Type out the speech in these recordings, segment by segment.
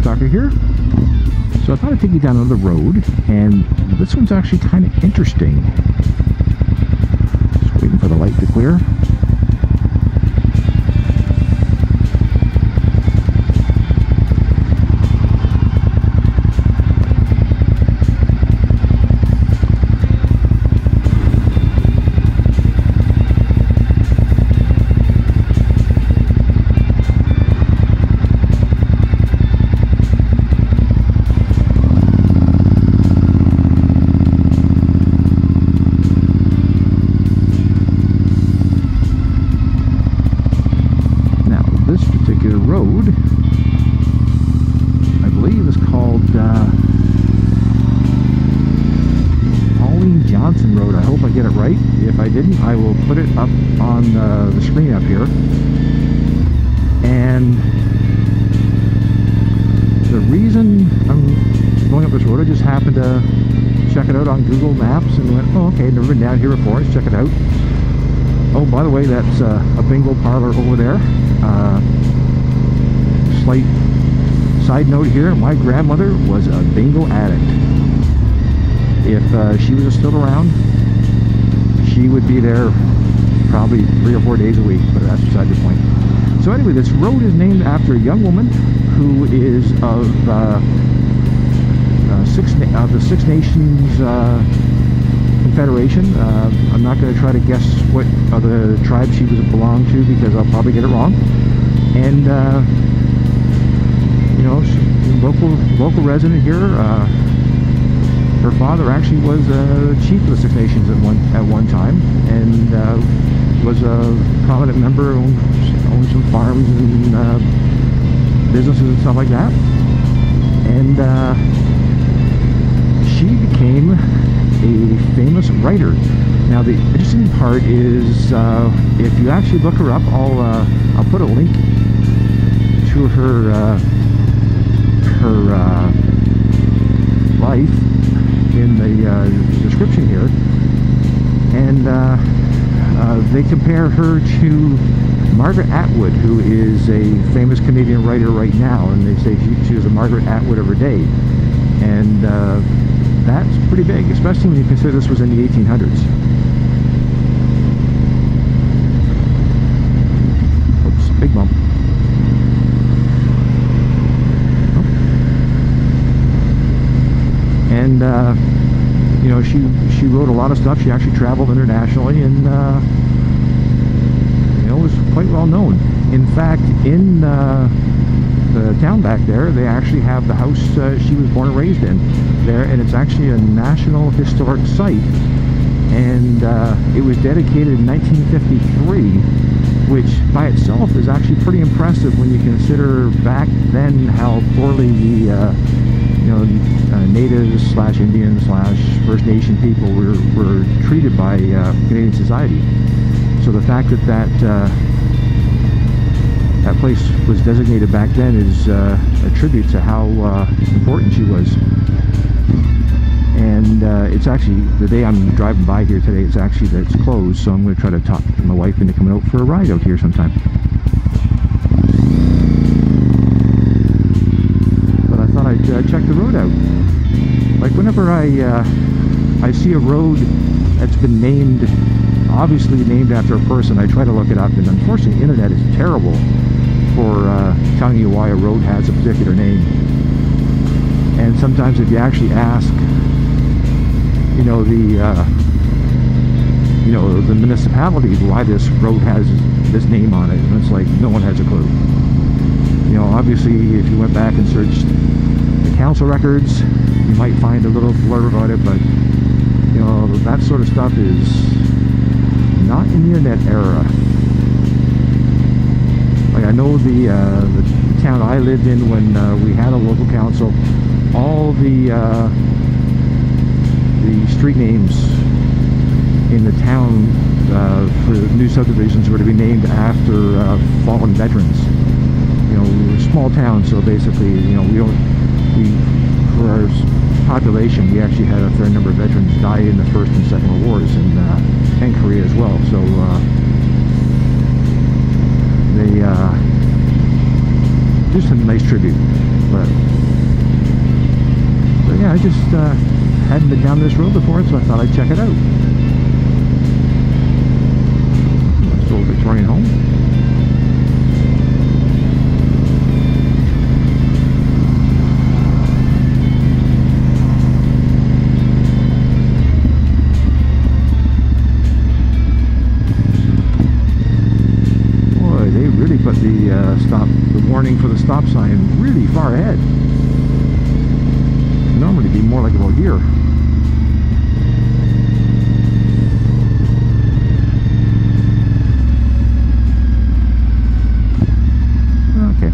DeathsStalker here. So I thought I'd take you down another road, and this one's actually kind of interesting. Just waiting for the light to clear. Road, I believe, is called Pauline Johnson Road. I hope I get it right. If I didn't, I will put it up on the screen up here. And the reason I'm going up this road, I just happened to check it out on Google Maps and went, oh, okay, never been down here before, let's check it out. Oh, by the way, that's a bingo parlor over there. Slight side note here, my grandmother was a bingo addict. If she was still around, she would be there probably 3 or 4 days a week, but that's beside the point. So anyway, this road is named after a young woman who is of the Six Nations Confederation. I'm not going to try to guess what other tribe she belonged to because I'll probably get it wrong. And you know, she's a local resident here. Her father actually was chief of the Six Nations at one time, and was a prominent member, owned some farms and businesses and stuff like that. And she became a famous writer. Now the interesting part is, if you actually look her up, I'll put a link to her life in the description here, and they compare her to Margaret Atwood, who is a famous Canadian writer right now, and they say she was a Margaret Atwood of her day, and that's pretty big, especially when you consider this was in the 1800s. Oops, big bump. And you know, she wrote a lot of stuff. She actually traveled internationally, and you know, was quite well known. In fact, in the town back there, they actually have the house she was born and raised in there, and it's actually a National Historic Site, and it was dedicated in 1953, which by itself is actually pretty impressive when you consider back then how poorly the you know, natives / Indians / First Nation people were treated by Canadian society. So the fact that that place was designated back then is a tribute to how important she was. And it's actually, the day I'm driving by here today, it's closed, so I'm going to try to talk my wife into coming out for a ride out here sometime. But I thought I'd check the road out. Like whenever I see a road that's been named, obviously named after a person, I try to look it up, and unfortunately the internet is terrible for telling you why a road has a particular name. And sometimes if you actually ask, you know, the municipality why this road has this name on it, and it's like no one has a clue. You know, obviously if you went back and searched the council records, you might find a little blurb about it, but you know, that sort of stuff is not in the internet era. Like I know the town I lived in, when we had a local council, all the street names in the town for new subdivisions were to be named after fallen veterans. You know, we were a small town, so basically, you know, for our population, we actually had a fair number of veterans die in the First and Second World Wars, and Korea as well. So just a nice tribute. But yeah, I just hadn't been down this road before, so I thought I'd check it out. Nice old Victorian home. They really put the warning for the stop sign really far ahead. Normally it'd be more like about here. Okay.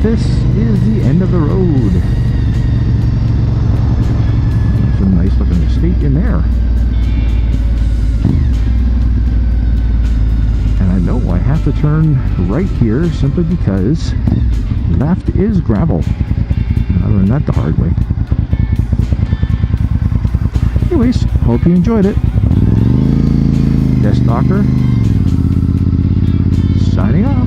This is the end of the road. There's a nice looking estate in there. And I know I have to turn right here simply because left is gravel. I learned that the hard way. Anyways, hope you enjoyed it. DeathsStalker signing off.